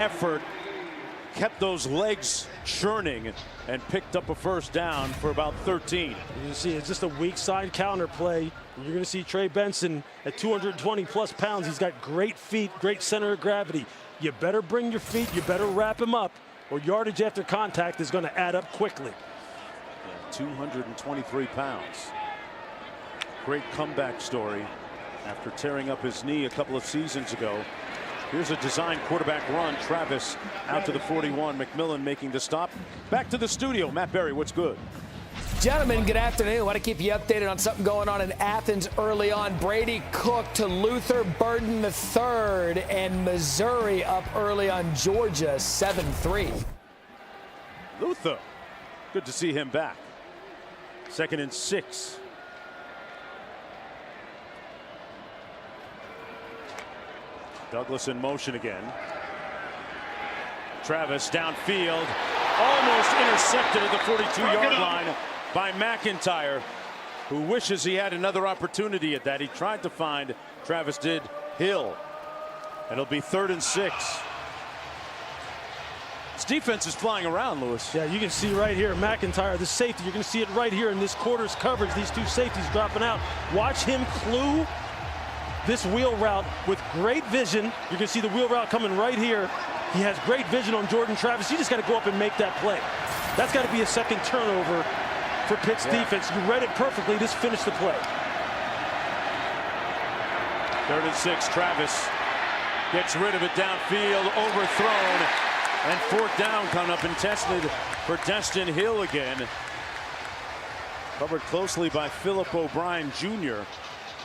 effort, kept those legs churning, and picked up a first down for about 13. You see, it's just a weak side counter play. You're going to see Trey Benson at 220 plus pounds. He's got great feet, great center of gravity. You better bring your feet, you better wrap him up, or yardage after contact is going to add up quickly. Yeah, 223 pounds. Great comeback story after tearing up his knee a couple of seasons ago. Here's a design quarterback run. Travis out to the 41. McMillan making the stop. Back to the studio. Matt Berry, what's good? Gentlemen, good afternoon. I want to keep you updated on something going on in Athens early on. Brady Cook to Luther Burden III, and Missouri up early on Georgia, 7-3. Luther, good to see him back. 2nd and 6. Douglas in motion again. Travis downfield, almost intercepted at the 42-yard line by McIntyre, who wishes he had another opportunity at that. He tried to find, Travis did, Hill. And it'll be 3rd and 6. This defense is flying around, Lewis. Yeah, you can see right here, McIntyre, the safety. You're going to see it right here in this quarter's coverage. These two safeties dropping out. Watch him clue this wheel route with great vision. You're going to see the wheel route coming right here. He has great vision on Jordan Travis. You just got to go up and make that play. That's got to be a second turnover for Pitt's defense. You read it perfectly. Just finish the play. 3rd and 6. Travis gets rid of it downfield, overthrown, and 4th down coming up and tested for Destin Hill again. Covered closely by Philip O'Brien Jr.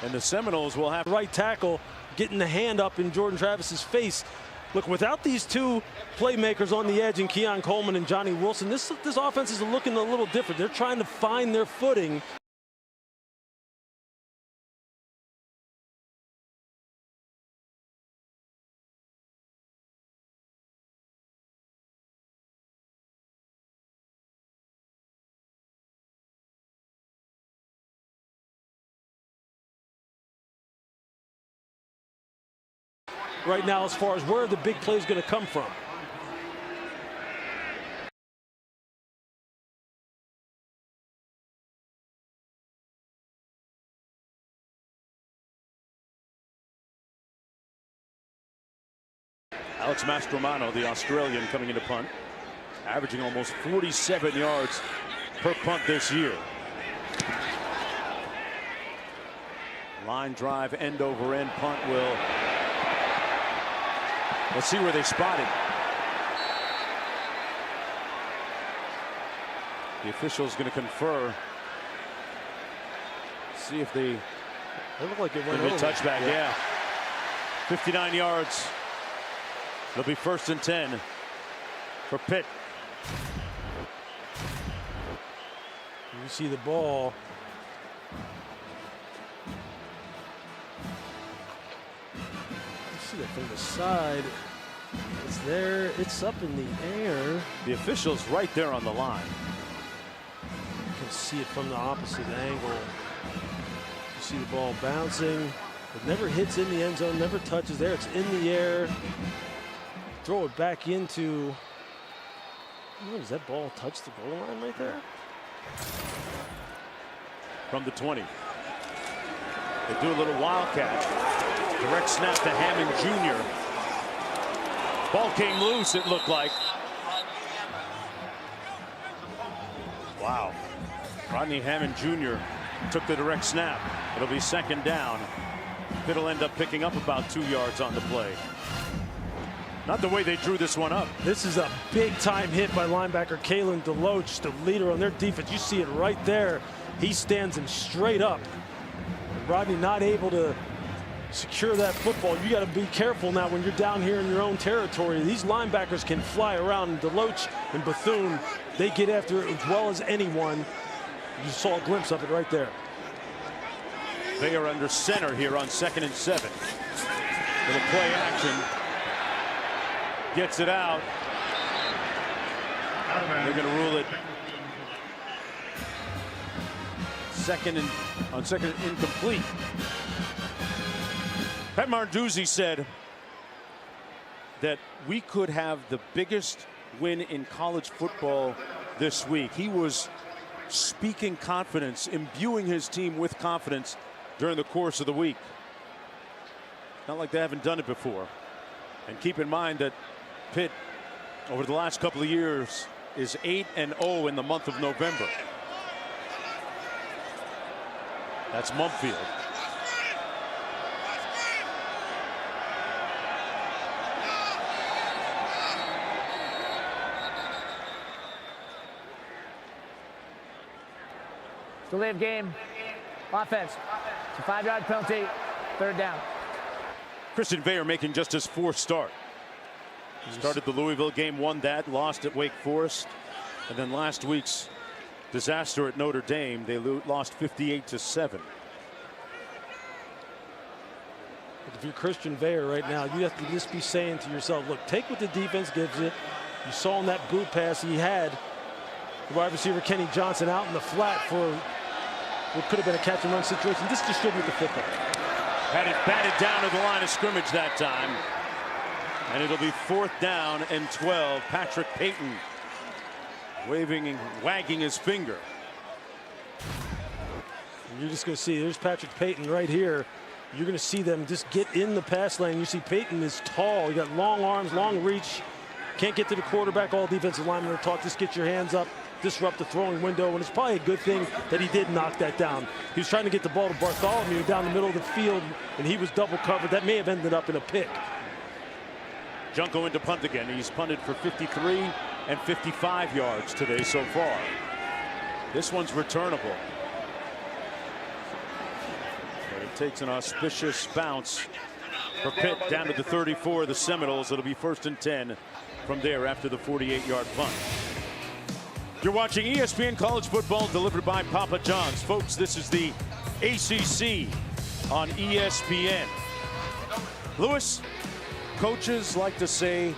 And the Seminoles will have right tackle getting the hand up in Jordan Travis's face. Look, without these two playmakers on the edge in Keon Coleman and Johnny Wilson, this offense is looking a little different. They're trying to find their footing. Right now, as far as where the big play is going to come from. Alex Mastromano, the Australian, coming into punt, averaging almost 47 yards per punt this year. Line drive, end over end punt will. Let's see where they spot him. The official's going to confer. See if they look like it went over. A Touchback, yeah. 59 yards. It'll be 1st and 10 for Pitt. You see the ball. It from the side. It's there. It's up in the air. The official's right there on the line. You can see it from the opposite angle. You see the ball bouncing. It never hits in the end zone, never touches there. It's in the air. Throw it back into. Oh, does that ball touch the goal line right there? From the 20. They do a little wildcat. Direct snap to Hammond Jr. Ball came loose, it looked like. Wow. Rodney Hammond Jr. took the direct snap. It'll be 2nd down. It'll end up picking up about 2 yards on the play. Not the way they drew this one up. This is a big-time hit by linebacker Kalen DeLoach, the leader on their defense. You see it right there. He stands him straight up. And Rodney not able to secure that football. You got to be careful now when you're down here in your own territory. These linebackers can fly around. DeLoach and Bethune, they get after it as well as anyone. You saw a glimpse of it right there. They are under center here on 2nd and 7. Little play action. Gets it out. They're going to rule it second and incomplete. Pat Marduzzi said that we could have the biggest win in college football this week. He was speaking confidence, imbuing his team with confidence during the course of the week. Not like they haven't done it before. And keep in mind that Pitt, over the last couple of years, is 8-0 in the month of November. That's Mumpfield. Still have game. Offense. It's a 5-yard penalty. 3rd down. Christian Veilleux making just his 4th start. Started the Louisville game, won that, lost at Wake Forest. And then last week's disaster at Notre Dame, they lost 58-7. If you're Christian Veilleux right now, you have to just be saying to yourself, look, take what the defense gives you. You saw in that boot pass he had the wide receiver Kenny Johnson out in the flat for what could have been a catch and run situation. Just distribute the football. Had it batted down to the line of scrimmage that time. And it'll be 4th down and 12. Patrick Payton waving and wagging his finger. And you're just going to see, there's Patrick Payton right here. You're going to see them just get in the pass lane. You see Payton is tall. He got long arms, long reach. Can't get to the quarterback. All defensive linemen are taught, just get your hands up, disrupt the throwing window. And it's probably a good thing that he did knock that down. He was trying to get the ball to Bartholomew down the middle of the field, and he was double covered. That may have ended up in a pick. Junko into punt again. He's punted for 53 and 55 yards today so far. This one's returnable. But it takes an auspicious bounce for Pitt down to the 34 of the Seminoles. It'll be 1st and 10 from there after the 48-yard punt. You're watching ESPN College Football delivered by Papa John's. Folks, this is the ACC on ESPN. Lewis, coaches like to say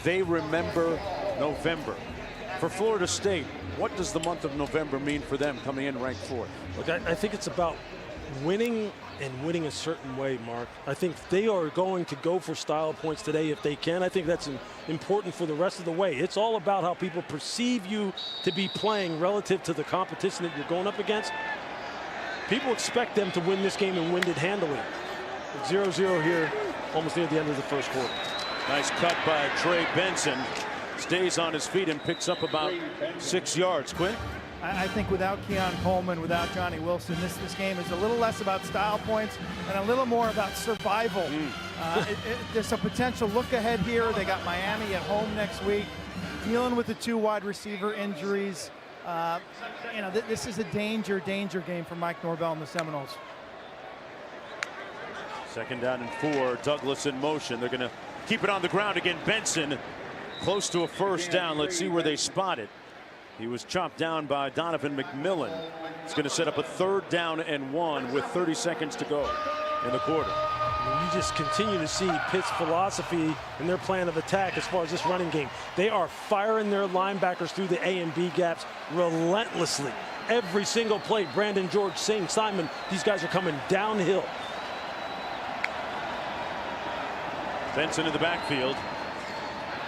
they remember November. For Florida State, what does the month of November mean for them coming in ranked 4th? Look, I think it's about winning and winning a certain way, Mark. I think they are going to go for style points today if they can. I think that's important for the rest of the way. It's all about how people perceive you to be playing relative to the competition that you're going up against. People expect them to win this game and win it handily. 0-0 here, almost near the end of the 1st quarter. Nice cut by Trey Benson. Stays on his feet and picks up about 6 yards. Quinn? I think without Keon Coleman, without Johnny Wilson, this game is a little less about style points and a little more about survival. There's a potential look ahead here. They got Miami at home next week, dealing with the 2 wide receiver injuries. You know, this is a danger game for Mike Norvell and the Seminoles. 2nd down and 4. Douglas in motion. They're going to keep it on the ground again. Benson close to a 1st down. Let's see where they spot it. He was chopped down by Donovan McMillan. It's going to set up a 3rd down and 1 with 30 seconds to go in the quarter. You just continue to see Pitt's philosophy and their plan of attack as far as this running game. They are firing their linebackers through the A and B gaps relentlessly. Every single play, Brandon George, Simon, these guys are coming downhill. Benson in the backfield.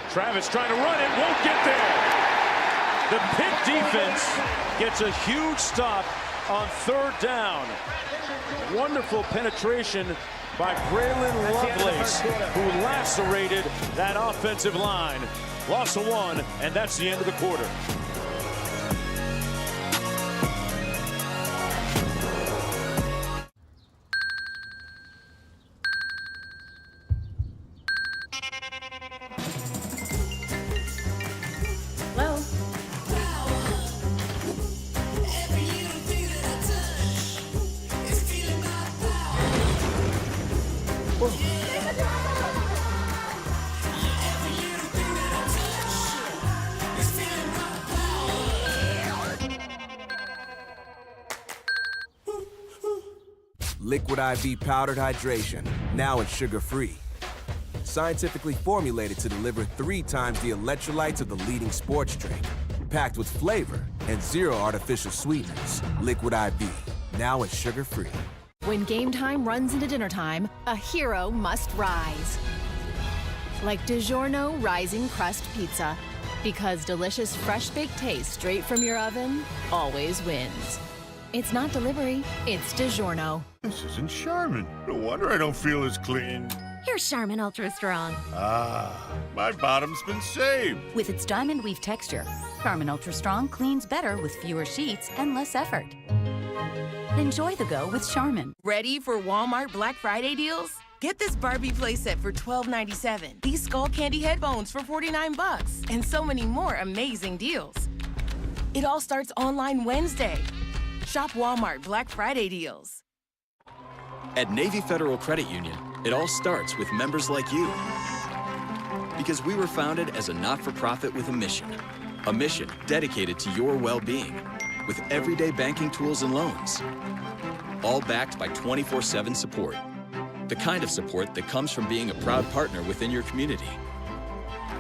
Travis trying to run it, won't get there. The Pitt defense gets a huge stop on 3rd down. Wonderful penetration by Braylon Lovelace, who lacerated that offensive line. Loss of 1, and that's the end of the quarter. Liquid IV powdered hydration, now it's sugar-free. Scientifically formulated to deliver 3 times the electrolytes of the leading sports drink. Packed with flavor and 0 artificial sweeteners. Liquid IV, now it's sugar-free. When game time runs into dinner time, a hero must rise. Like DiGiorno Rising Crust Pizza. Because delicious fresh baked taste straight from your oven always wins. It's not delivery, it's DiGiorno. This isn't Charmin. No wonder I don't feel as clean. Here's Charmin Ultra Strong. Ah, my bottom's been saved. With its diamond weave texture, Charmin Ultra Strong cleans better with fewer sheets and less effort. Enjoy the go with Charmin. Ready for Walmart Black Friday deals? Get this Barbie playset for $12.97. These skull candy headphones for $49. And so many more amazing deals. It all starts online Wednesday. Shop Walmart Black Friday deals. At Navy Federal Credit Union, it all starts with members like you. Because we were founded as a not-for-profit with a mission dedicated to your well-being, with everyday banking tools and loans, all backed by 24/7 support. The kind of support that comes from being a proud partner within your community.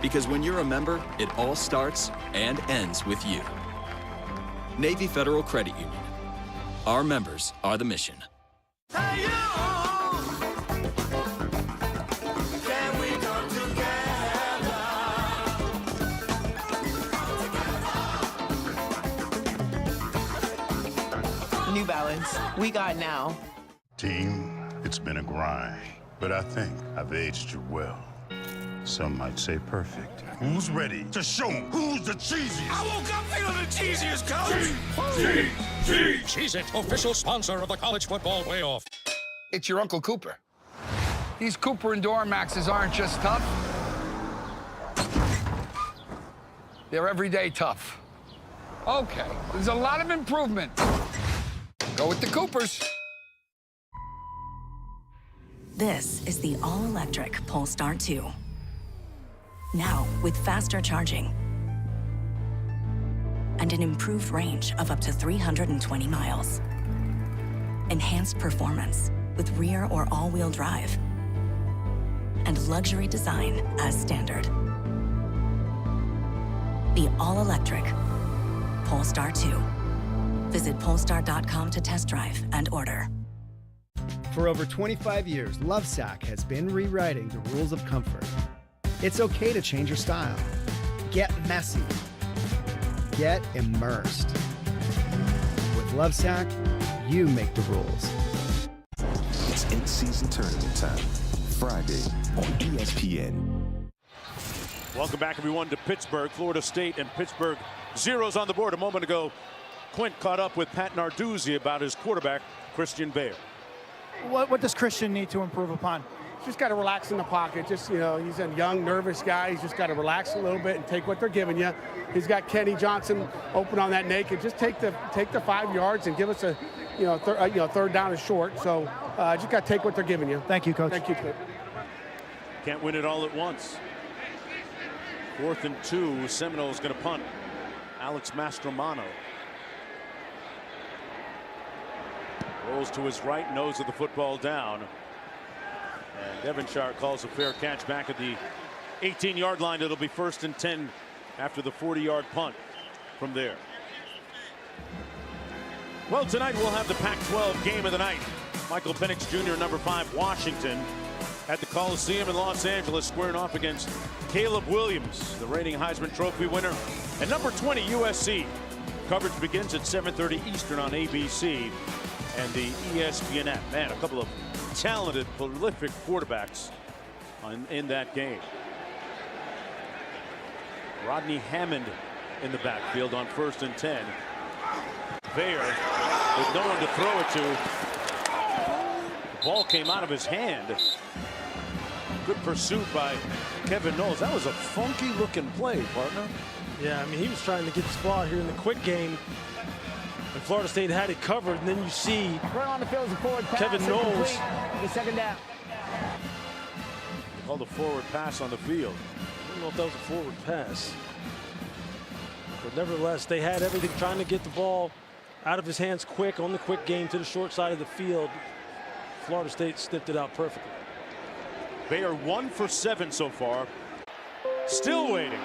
Because when you're a member, it all starts and ends with you. Navy Federal Credit Union. Our members are the mission. Hey, New Balance, we got now. Team, it's been a grind, but I think I've aged you well. Some might say perfect. Who's ready to show 'em who's the cheesiest? I woke up feeling the cheesiest, coach. Cheez-It, official sponsor of the college football playoff. It's your Uncle Cooper. These Cooper and Duramaxes aren't just tough. They're everyday tough. Okay, there's a lot of improvement. Go with the Coopers. This is the all-electric Polestar 2. Now, with faster charging and an improved range of up to 320 miles. Enhanced performance with rear or all-wheel drive. And luxury design as standard. The all-electric Polestar 2. Visit Polestar.com to test drive and order. For over 25 years, Lovesac has been rewriting the rules of comfort. It's okay to change your style. Get messy. Get immersed. With Lovesac, you make the rules. It's in-season tournament time. Friday on ESPN. Welcome back, everyone, to Pittsburgh. Florida State and Pittsburgh zeros on the board. A moment ago, Quint caught up with Pat Narduzzi about his quarterback, Christian Baer. What does Christian need to improve upon? Just got to relax in the pocket. Just, you know, he's a young, nervous guy. He's just got to relax a little bit and take what they're giving you. He's got Kenny Johnson open on that naked. Just take the 5 yards and give us a, third down is short. So just got to take what they're giving you. Thank you, Coach. Thank you, Coach. Can't win it all at once. 4th and 2. Seminoles going to punt. Alex Mastromano rolls to his right, nose of the football down. And Devonshire calls a fair catch back at the 18-yard line. It'll be 1st and 10 after the 40-yard punt from there. Well, tonight we'll have the Pac-12 game of the night. Michael Penix Jr., number 5, Washington, at the Coliseum in Los Angeles, squaring off against Caleb Williams, the reigning Heisman Trophy winner, and number 20, USC. Coverage begins at 7:30 Eastern on ABC and the ESPN app. Man, a couple of talented, prolific quarterbacks in that game. Rodney Hammond in the backfield on 1st and 10. Baer with no one to throw it to. The ball came out of his hand. Good pursuit by Kevin Knowles. That was a funky looking play, partner. Yeah, I mean, he was trying to get the ball here in the quick game. And Florida State had it covered, and then you see right on the field is a forward pass. Kevin Knowles. The 2nd down. They called a forward pass on the field. I don't know if that was a forward pass. But nevertheless, they had everything trying to get the ball out of his hands quick on the quick game to the short side of the field. Florida State snipped it out perfectly. They are 1 for 7 so far. Still waiting.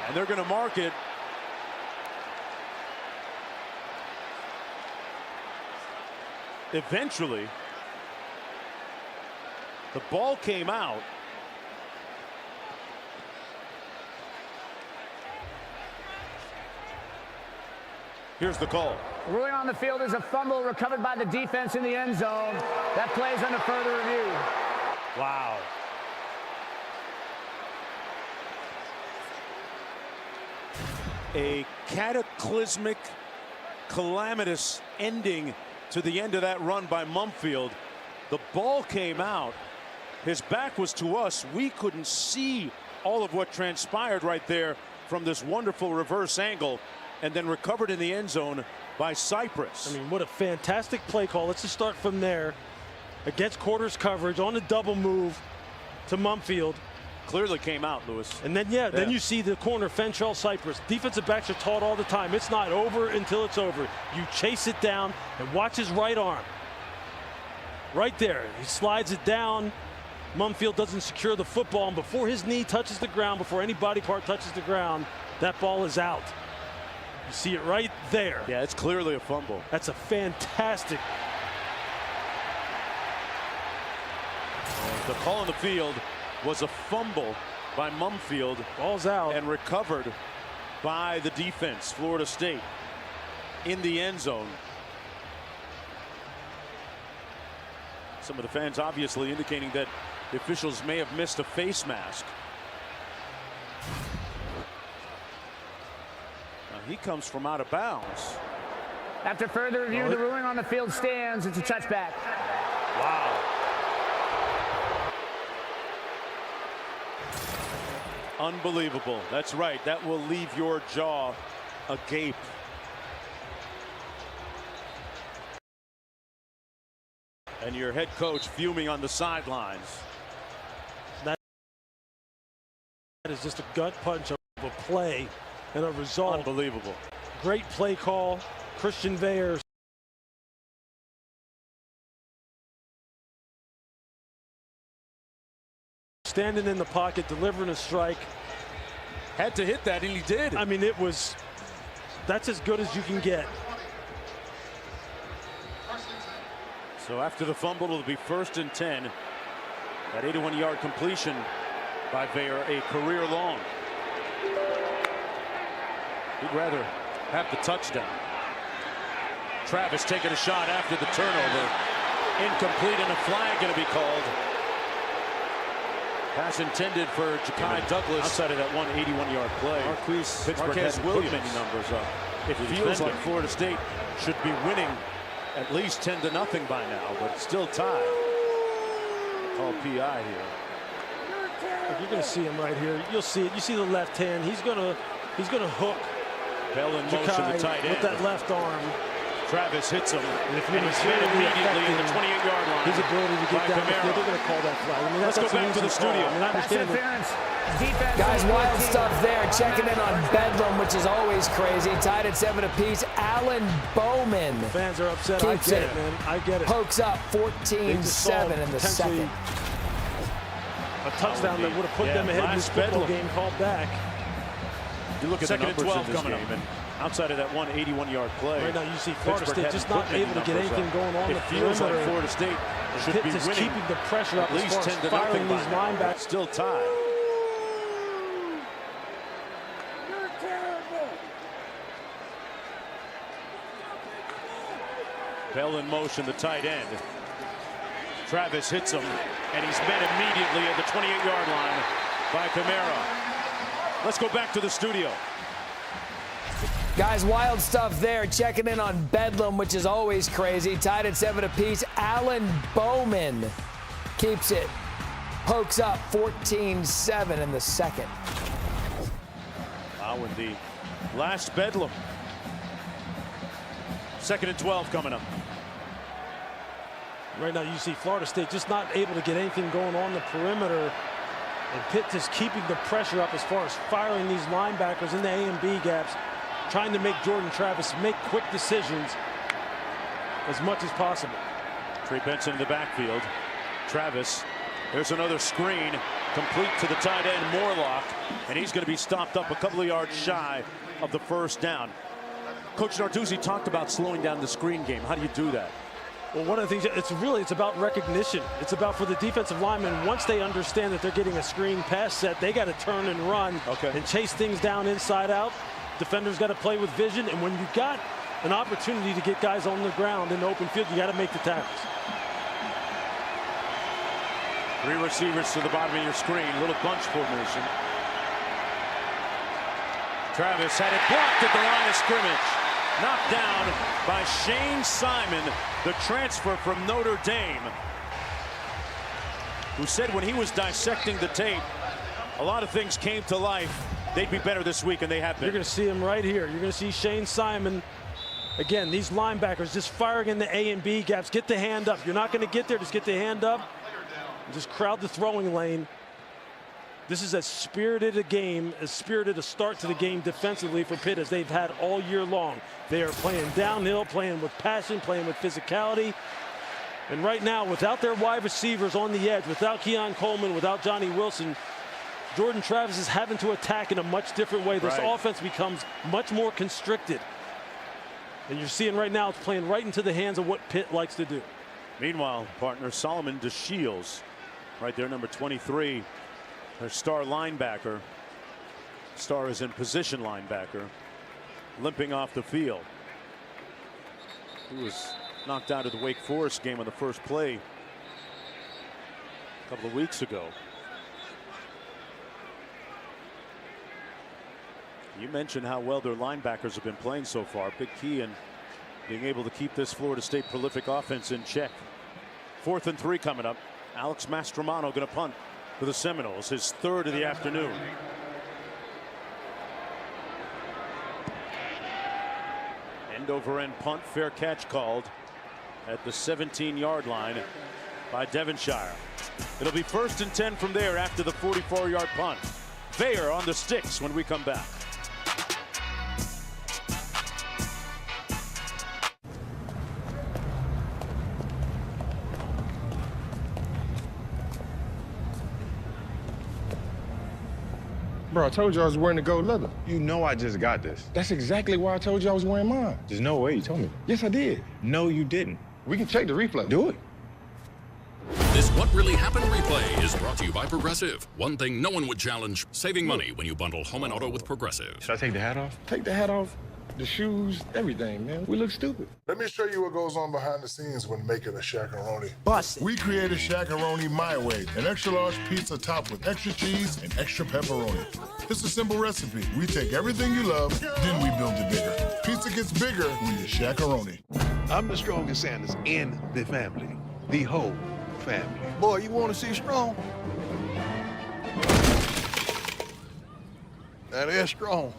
And they're going to mark it. Eventually. The ball came out. Here's the call. Ruling on the field is a fumble recovered by the defense in the end zone. That plays under further review. Wow. A cataclysmic, calamitous ending to the end of that run by Mumfield. The ball came out. His back was to us. We couldn't see all of what transpired right there from this wonderful reverse angle, and then recovered in the end zone by Cypress. I mean, what a fantastic play call. Let's just start from there. Against quarters coverage on a double move to Mumfield. Clearly came out, Lewis. And then, then you see the corner, Fentrell Cypress. Defensive backs are taught all the time. It's not over until it's over. You chase it down and watch his right arm. Right there. He slides it down. Mumfield doesn't secure the football, and before his knee touches the ground, before any body part touches the ground, that ball is out. You see it right there. Yeah, it's clearly a fumble. That's a fantastic. The call on the field was a fumble by Mumfield. Ball's out. And recovered by the defense, Florida State, in the end zone. Some of the fans obviously indicating that the officials may have missed a face mask. Now he comes from out of bounds. After further review, the ruling on the field stands. It's a touchback. Wow. Unbelievable. That's right. That will leave your jaw agape. And your head coach fuming on the sidelines. That is just a gut punch of a play and a result. Unbelievable. Great play call. Christian Veyer standing in the pocket, delivering a strike. Had to hit that, and he did. I mean, that's as good as you can get. So after the fumble, it'll be 1st and 10. That 81-yard completion by Veyer, a career long. He'd rather have the touchdown. Travis taking a shot after the turnover. Incomplete, and a flag going to be called. Pass intended for Ja'Kai Douglas. Outside of that 81-yard play. Pittsburgh has Williams many numbers up. It feels like Florida State should be winning at least 10-0 by now, but it's still tied. Call PI here. You're going to see him right here. You'll see it. You see the left hand. He's going to hook. Bell in motion, the tight end with that left arm. Travis hits him, and he's hit immediately in the 28-yard line. His ability to get down the field, they're going to call that flag. I mean, let's go back to the studio. I mean, I understand Guys, wild stuff there. Checking in on Bedlam, which is always crazy. Tied at 7 apiece. Alan Bowman. The fans are upset. I get it, man. I get it. Pokes up 14-7 in the second. A touchdown that would have put them ahead in this football game called back. You look at 2nd and 12 coming up. Outside of that 81-yard play. Right now you see Florida State just not able to get anything going on. It feels like Florida State should be winning. Keeping the pressure up at least 10-0 firing these linebackers. Still tied. Bell in motion, the tight end. Travis hits him, and he's met immediately at the 28-yard line by Kamara. Let's go back to the studio. Guys, wild stuff there. Checking in on Bedlam, which is always crazy. Tied at 7 apiece. Alan Bowman keeps it. Pokes up 14-7 in the second. Wow, in the last Bedlam. 2nd and 12 coming up. Right now you see Florida State just not able to get anything going on the perimeter. And Pitt just keeping the pressure up as far as firing these linebackers in the A and B gaps. Trying to make Jordan Travis make quick decisions as much as possible. Trey Benson in the backfield. Travis, there's another screen complete to the tight end Morlock, and he's going to be stopped up a couple of yards shy of the 1st down. Coach Narduzzi talked about slowing down the screen game. How do you do that? Well, one of the things, it's about recognition. It's about for the defensive linemen, once they understand that they're getting a screen pass set, they got to turn and run and chase things down inside out. Defenders got to play with vision, and when you got an opportunity to get guys on the ground in the open field, you got to make the tackles. 3 receivers to the bottom of your screen, little bunch formation. Travis had it blocked at the line of scrimmage. Knocked down by Shane Simon, the transfer from Notre Dame, who said when he was dissecting the tape, a lot of things came to life. They'd be better this week, and they have been. You're going to see him right here. You're going to see Shane Simon. Again, these linebackers just firing in the A and B gaps. Get the hand up. You're not going to get there. Just get the hand up. And just crowd the throwing lane. This is as spirited a game, as spirited a start to the game defensively for Pitt as they've had all year long. They are playing downhill, playing with passion, playing with physicality. And right now, without their wide receivers on the edge, without Keon Coleman, without Johnny Wilson, Jordan Travis is having to attack in a much different way. This offense becomes much more constricted. And you're seeing right now it's playing right into the hands of what Pitt likes to do. Meanwhile, partner Solomon DeShields, right there, number 23. Their star linebacker. Star is in position linebacker, limping off the field. He was knocked out of the Wake Forest game on the first play a couple of weeks ago. You mentioned how well their linebackers have been playing so far. Big key in being able to keep this Florida State prolific offense in check. 4th and 3 coming up. Alex Mastromano going to punt for the Seminoles, his 3rd of the afternoon. End over end punt, fair catch called at the 17-yard line by Devonshire. It'll be 1st and 10 from there after the 44-yard punt. Thayer on the sticks when we come back. Bro, I told you I was wearing the gold leather. You know I just got this. That's exactly why I told you I was wearing mine. There's no way you told me. Yes, I did. No, you didn't. We can check the replay. Do it. This What Really Happened replay is brought to you by Progressive. One thing no one would challenge, saving money when you bundle home and auto with Progressive. Should I take the hat off? Take the hat off, the shoes, everything, man. We look stupid. Let me show you what goes on behind the scenes when making a Shaq-a-Roni. Bust it. We created Shaq-a-Roni my way, an extra-large pizza topped with extra cheese and extra pepperoni. It's a simple recipe. We take everything you love, then we build it bigger. Pizza gets bigger when you Shaq-a-Roni. I'm the strongest Sanders in the family. The whole family. Boy, you want to see strong? That is strong.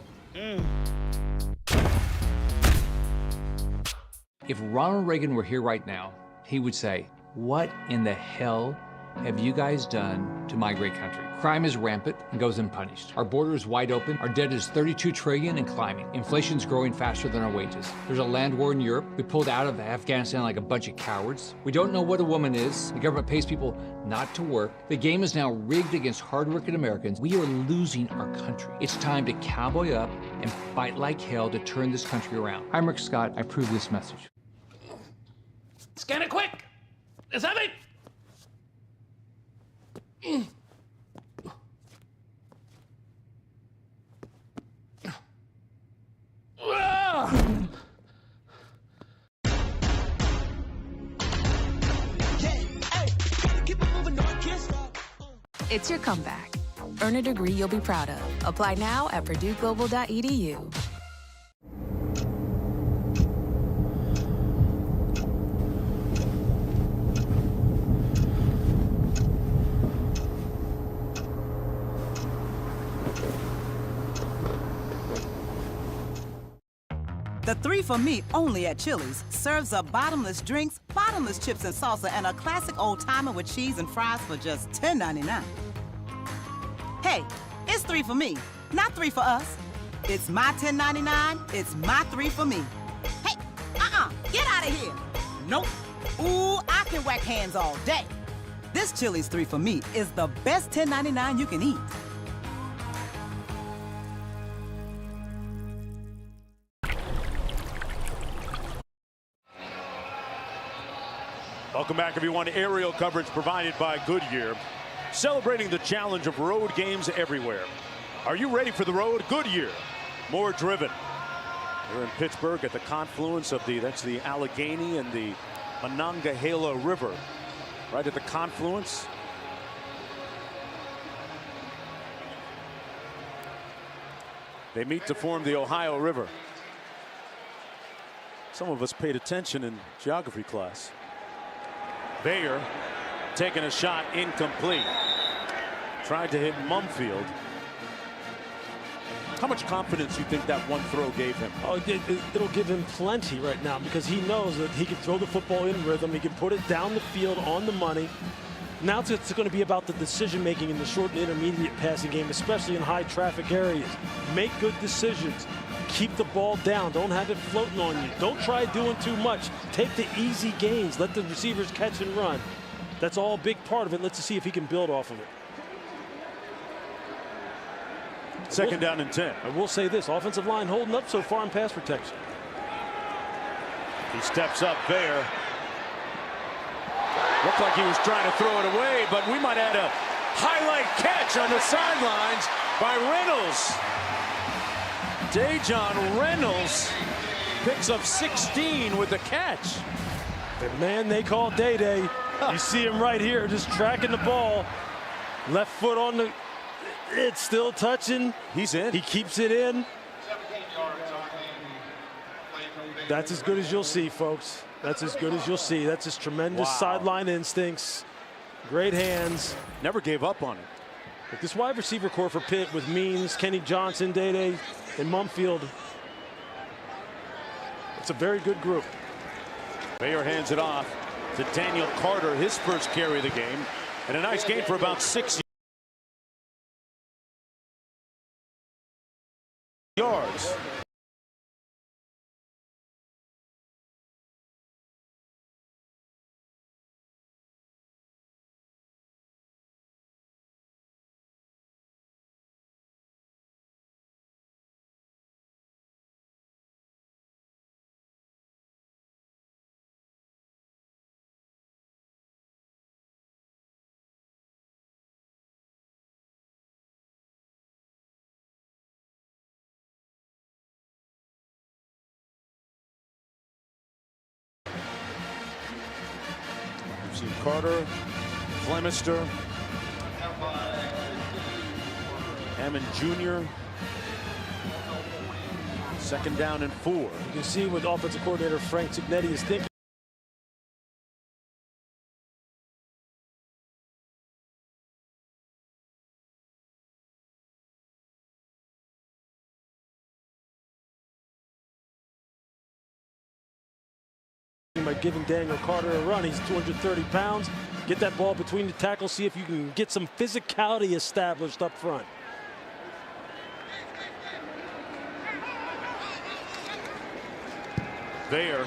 If Ronald Reagan were here right now, he would say, "What in the hell have you guys done to my great country?" Crime is rampant and goes unpunished. Our border is wide open. Our debt is $32 trillion and climbing. Inflation's growing faster than our wages. There's a land war in Europe. We pulled out of Afghanistan like a bunch of cowards. We don't know what a woman is. The government pays people not to work. The game is now rigged against hardworking Americans. We are losing our country. It's time to cowboy up and fight like hell to turn this country around. I'm Rick Scott. I approve this message. Scan it quick! It's heavy! It's your comeback. Earn a degree you'll be proud of. Apply now at PurdueGlobal.edu. The 3 for Me only at Chili's serves up bottomless drinks, bottomless chips and salsa, and a classic old-timer with cheese and fries for just $10.99. Hey, it's 3 for me, not 3 for us. It's my $10.99, it's my 3 for me. Hey, get out of here. Nope. Ooh, I can whack hands all day. This Chili's 3 for Me is the best $10.99 you can eat. Welcome back, everyone. Aerial coverage provided by Goodyear, celebrating the challenge of road games everywhere. Are you ready for the road? Goodyear, more driven. We're in Pittsburgh at the confluence of that's the Allegheny and the Monongahela River. Right at the confluence. They meet to form the Ohio River. Some of us paid attention in geography class. Bayer taking a shot, incomplete. Tried to hit Mumfield. How much confidence do you think that one throw gave him? Oh, it'll give him plenty right now because he knows that he can throw the football in rhythm. He can put it down the field on the money. Now it's going to be about the decision making in the short and intermediate passing game, especially in high traffic areas. Make good decisions. Keep the ball down. Don't have it floating on you. Don't try doing too much. Take the easy gains. Let the receivers catch and run. That's all a big part of it. Let's see if he can build off of it. Second down and 10. I will say this, offensive line holding up so far in pass protection. He steps up there. Looked like he was trying to throw it away, but we might add a highlight catch on the sidelines by Reynolds. Dejon Reynolds picks up 16 with the catch. The man they call Day-Day. You see him right here just tracking the ball. Left foot on the... It's still touching. He's in. He keeps it in. That's as good as you'll see, folks. That's as good as you'll see. That's his tremendous sideline instincts. Great hands. Never gave up on it. But this wide receiver core for Pitt with Means, Kenny Johnson, Day-Day, and Mumfield. It's a very good group. Bayer hands it off to Daniel Carter, his first carry of the game. And a nice game for about 6 yards. We've seen Carter, Flemister, Hammond Jr. Second down and 4. You can see what offensive coordinator Frank Cignetti is thinking. By giving Daniel Carter a run. He's 230 pounds. Get that ball between the tackles. See if you can get some physicality established up front. There.